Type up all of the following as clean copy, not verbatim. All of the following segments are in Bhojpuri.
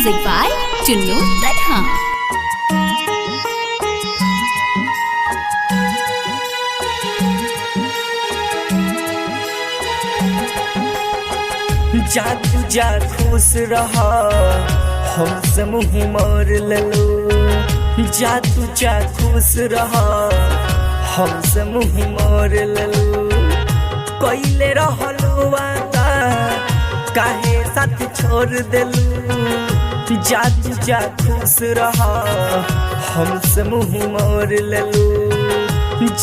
Music by Chunnu Tadha. जा तू जा खुश रहा हमसे मुँह मोर लेलो। जा तू जा खुश रहा हमसे मुँह मोर लेलो। कइले रहलो वादा काहे साथ छोड़ देलू। जा तू जा खुश रहा हमसे मुँह मोर लेलो।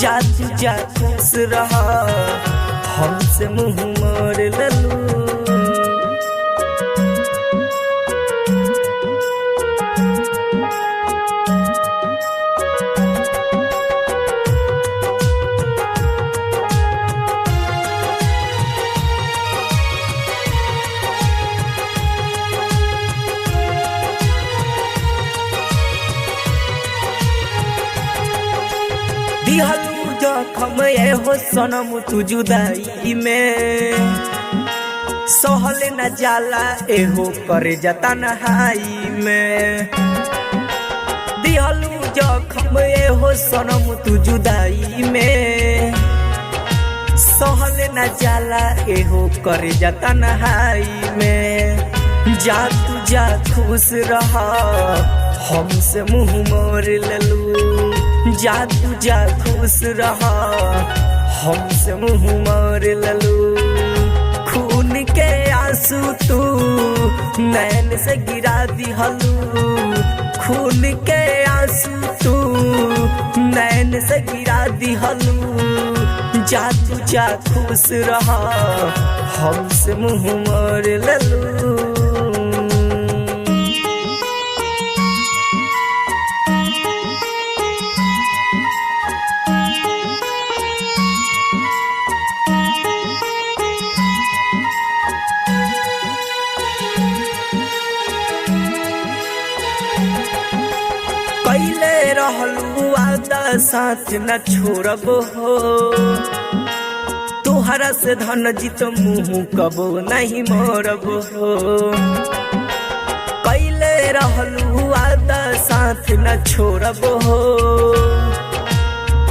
जा तू जा खुश रहा हमसे मुँह मोर लेलू। दिहलू जखम हो सनम तू जुदाई में सहल न जाला एहो करे जता नहाई में। दिहलू जखम हो सनम तू जुदाई में सहल न जाला एहो करे जता नहाई में। जा तू जा खुश रहा हमसे मुँह मोर लेलू। जा तू जा खुश रहा हमसे मुँह मोर लेलू। खून के आंसू तू नैन से गिरा दिहलू। खून के आंसू तू नैन से गिरा दिहलू। जा तू जा खुश रहा हमसे मुँह मोर लेलू। पहले रहलू वादा साथ न छोड़ब हो। तोहरा से धन जीत मुँह कबो नहीं मोरब हो। पहले रहलू वादा साथ न छोड़ब हो।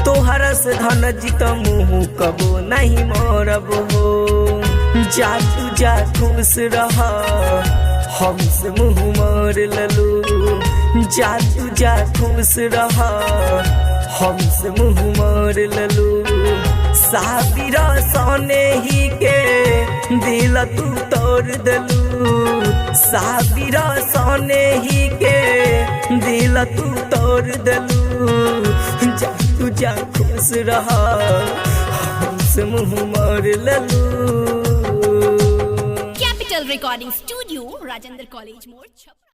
तोहरा से धन जीत मुँह कबो नहीं मोरब हो। जा तू जा खुश रहा हमसे मुँह मोर लेलू। जा तू जा खुश रहा हमसे मुँह मोर लेलू। साबिरा सोने ही के दिल तू तोड़ देलू। साबिरा सोने ही के दिल तू तोड़ देलू। जा तू जा खुश रहा हमसे मुँह मोर लेलू। Capital Recording Studio, Rajendra College More.